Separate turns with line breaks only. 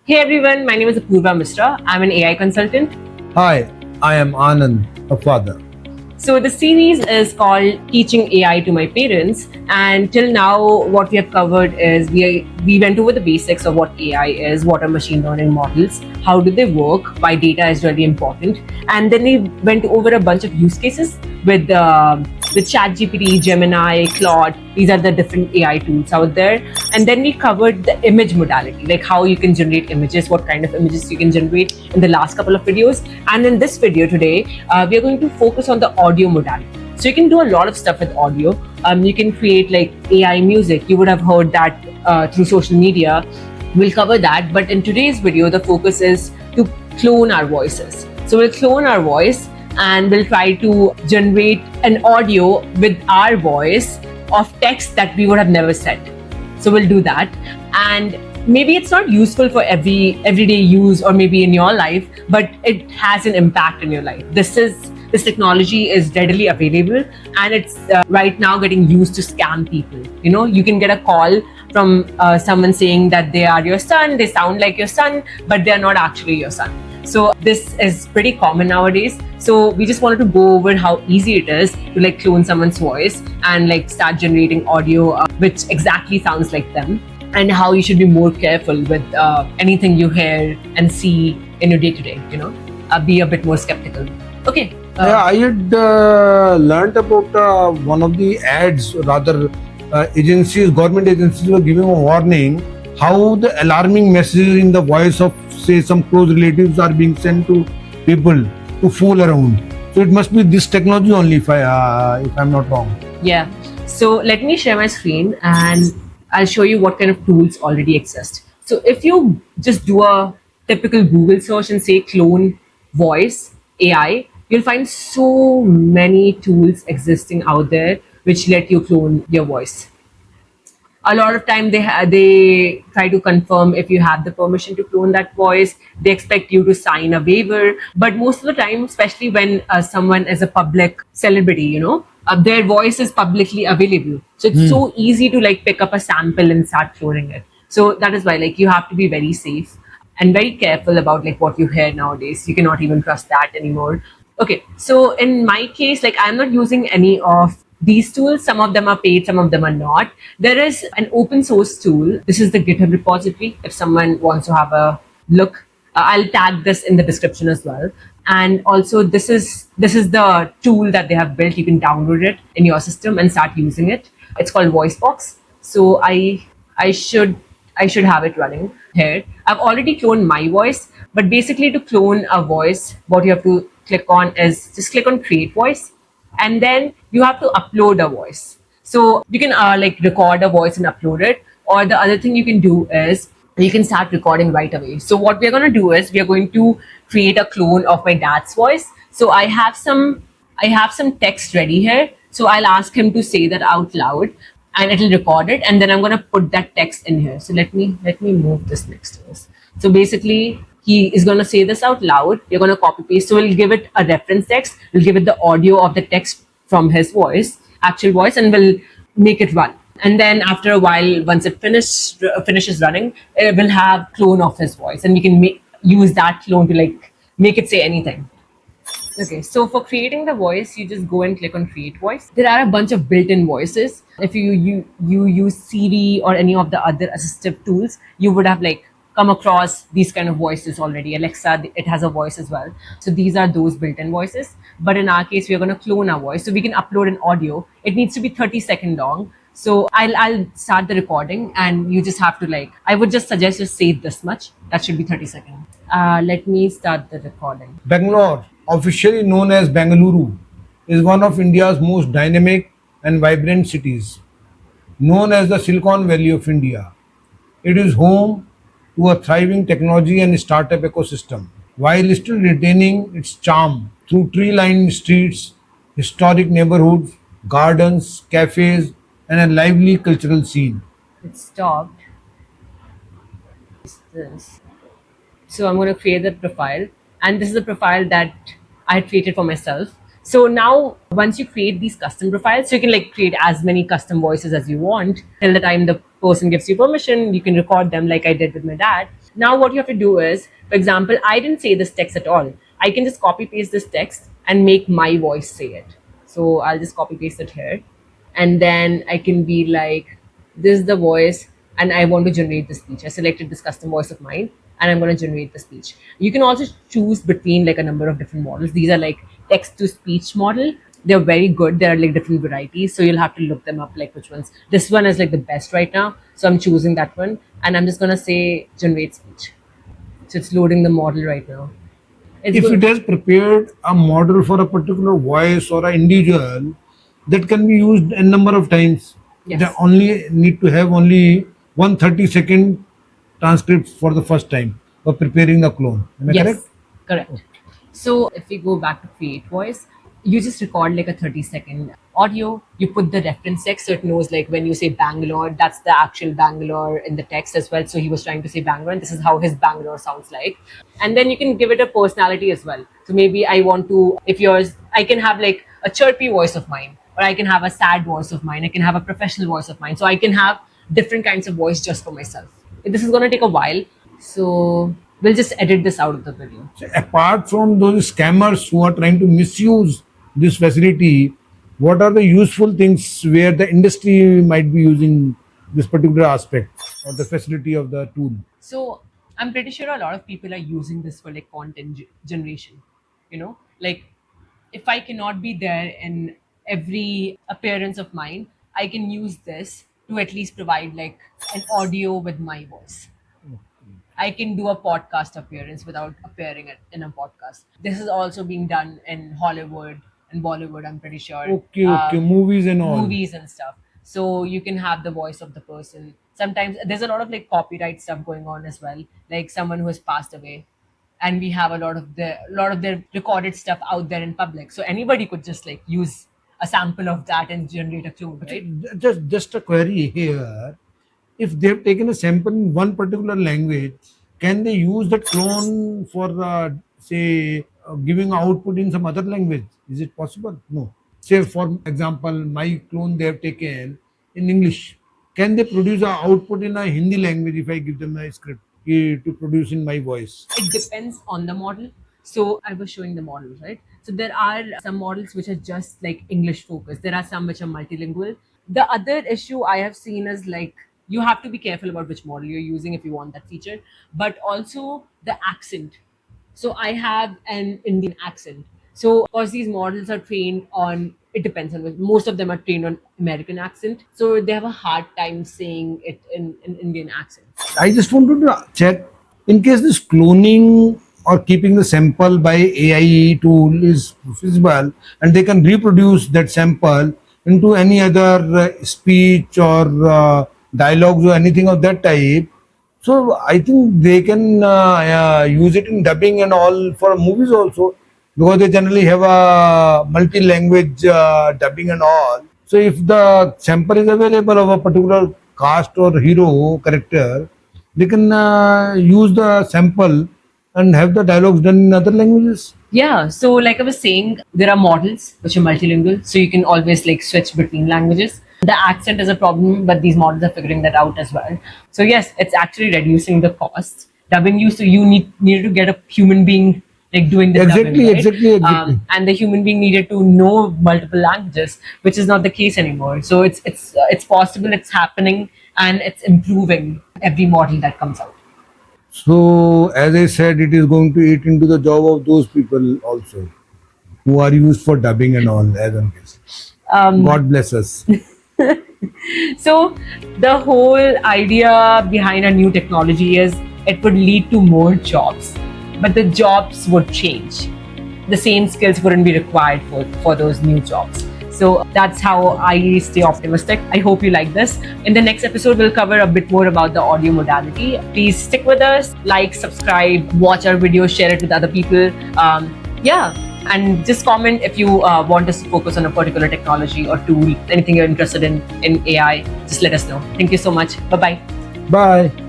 Hey everyone, my name is Apurva Mishra. I'm an AI consultant.
Hi, I am Anand, a father.
So the series is called Teaching AI to My Parents, and till now, what we have covered is we went over the basics of what AI is, what are machine learning models, how do they work, why data is really important, and then we went over a bunch of use cases with ChatGPT, Gemini, Claude. These are the different AI tools out there, and then we covered the image modality, like how you can generate images, what kind of images you can generate in the last couple of videos, and in this video today, we are going to focus on the audio modality. So you can do a lot of stuff with audio. You can create like AI music. You would have heard that through social media. We'll cover that. But in today's video, the focus is to clone our voices. So we'll clone our voice and we'll try to generate an audio with our voice of text that we would have never said. So we'll do that. And maybe it's not useful for everyday use or maybe in your life, but it has an impact in your life. This technology is readily available, and it's right now getting used to scam people. You know, you can get a call from someone saying that they are your son, they sound like your son, but they're not actually your son. So this is pretty common nowadays. So we just wanted to go over how easy it is to like clone someone's voice and like start generating audio which exactly sounds like them, and how you should be more careful with anything you hear and see in your day-to-day. Be a bit more skeptical. Okay.
I had learned about one of the ads, rather, government agencies were giving a warning how the alarming messages in the voice of, say, some close relatives are being sent to people to fool around. So it must be this technology only, if I'm not wrong.
Yeah. So let me share my screen and I'll show you what kind of tools already exist. So if you just do a typical Google search and say clone voice AI, you'll find so many tools existing out there which let you clone your voice. A lot of time they try to confirm if you have the permission to clone that voice. They expect you to sign a waiver, but most of the time, especially when someone is a public celebrity, their voice is publicly available, so it's so easy to like pick up a sample and start cloning it. So that is why like you have to be very safe and very careful about like what you hear nowadays. You cannot even trust that anymore. Okay, so in my case, like I'm not using any of these tools. Some of them are paid, some of them are not. There is an open source tool. This is the GitHub repository. If someone wants to have a look, I'll tag this in the description as well. And also, this is the tool that they have built. You can download it in your system and start using it. It's called VoiceBox. So I should have it running here. I've already cloned my voice, but basically to clone a voice, what you have to click on is just click on create voice, and then you have to upload a voice. So you can like record a voice and upload it, or the other thing you can do is you can start recording right away. So what we're going to do is we are going to create a clone of my dad's voice. So I have some text ready here. So I'll ask him to say that out loud and it'll record it, and then I'm going to put that text in here. So let me move this next to this. So basically he is going to say this out loud. You're going to copy paste. So we'll give it a reference text. We'll give it the audio of the text from his voice, actual voice, and we'll make it run. And then after a while, once it finishes running, it will have clone of his voice, and we can use that clone to like make it say anything. Okay, so for creating the voice, you just go and click on create voice. There are a bunch of built-in voices. If you use Siri or any of the other assistive tools, you would have like come across these kind of voices already. Alexa, it has a voice as well. So these are those built-in voices. But in our case, we are going to clone our voice. So we can upload an audio. It needs to be 30-second long. So I'll start the recording, and you just have to like, I would just suggest just save this much. That should be 30 seconds. Let me start the recording.
Bangalore, officially known as Bengaluru, is one of India's most dynamic and vibrant cities. Known as the Silicon Valley of India, it is home to a thriving technology and startup ecosystem, while still retaining its charm through tree-lined streets, historic neighborhoods, gardens, cafes, and a lively cultural scene.
It stopped. It's this. So I'm going to create the profile, and this is the profile that I had created for myself. So now once you create these custom profiles, so you can like create as many custom voices as you want till the time the person gives you permission. You can record them like I did with my dad. Now what you have to do is, for example, I didn't say this text at all. I can just copy paste this text and make my voice say it. So I'll just copy paste it here. And then I can be like, this is the voice, and I want to generate the speech. I selected this custom voice of mine, and I'm going to generate the speech. You can also choose between like a number of different models. These are like text to speech model. They're very good. There are like different varieties, so you'll have to look them up, like which ones. This one is like the best right now, so I'm choosing that one, and I'm just gonna say generate speech. So it's loading the model right now. It's
If
good.
it has prepared a model for a particular voice or an individual, that can be used a number of times.
Yes.
They only need to have only 1 30-second transcript for the first time for preparing the clone. Am I
Yes,
correct?
correct. So if we go back to create voice, you just record like a 30-second audio. You put the reference text so it knows like when you say Bangalore, that's the actual Bangalore in the text as well. So he was trying to say Bangalore, and this is how his Bangalore sounds like. And then you can give it a personality as well. So maybe I want to, if yours, I can have like a chirpy voice of mine, or I can have a sad voice of mine. I can have a professional voice of mine. So I can have different kinds of voice just for myself. This is going to take a while. So we'll just edit this out of the video.
So apart from those scammers who are trying to misuse this facility, what are the useful things where the industry might be using this particular aspect or the facility of the tool?
So I'm pretty sure a lot of people are using this for like content generation. Like if I cannot be there in every appearance of mine, I can use this to at least provide like an audio with my voice. I can do a podcast appearance without appearing in a podcast. This is also being done in Hollywood and Bollywood, I'm pretty sure.
Okay, movies and all.
Movies and stuff. So you can have the voice of the person. Sometimes there's a lot of like copyright stuff going on as well, like someone who has passed away, and we have a lot of their recorded stuff out there in public. So anybody could just like use a sample of that and generate a clone, right?
Just a query here. If they've taken a sample in one particular language, can they use the clone for say giving output in some other language? Is it possible? No. Say for example, my clone they have taken in English. Can they produce a output in a Hindi language if I give them a script to produce in my voice?
It depends on the model. So I was showing the models, right? So there are some models which are just like English focused. There are some which are multilingual. The other issue I have seen is like you have to be careful about which model you're using if you want that feature, but also the accent. So I have an Indian accent. So of course these models are trained on, it depends on most of them are trained on American accent. So they have a hard time saying it in an Indian accent.
I just wanted to check in case this cloning or keeping the sample by AI tool is feasible and they can reproduce that sample into any other speech or dialogues or anything of that type. So I think they can use it in dubbing and all for movies also because they generally have a multi-language dubbing and all. So if the sample is available of a particular cast or hero character, they can use the sample and have the dialogues done in other languages.
Yeah, so like I was saying, there are models which are multilingual, so you can always like switch between languages. The accent is a problem, but these models are figuring that out as well. So yes, it's actually reducing the cost. Dubbing used to needed to get a human being like doing the
Exactly,
dubbing, right?
exactly.
And the human being needed to know multiple languages, which is not the case anymore. So it's possible, it's happening, and it's improving every model that comes out.
So as I said, it is going to eat into the job of those people also who are used for dubbing and all as on case. God bless us.
So the whole idea behind a new technology is it would lead to more jobs, but the jobs would change. The same skills wouldn't be required for those new jobs. So that's how I stay optimistic. I hope you like this. In the next episode, we'll cover a bit more about the audio modality. Please stick with us, like, subscribe, watch our videos, share it with other people. Yeah. And just comment if you want us to focus on a particular technology or tool, anything you're interested in AI, just let us know. Thank you so much. Bye-bye.
Bye.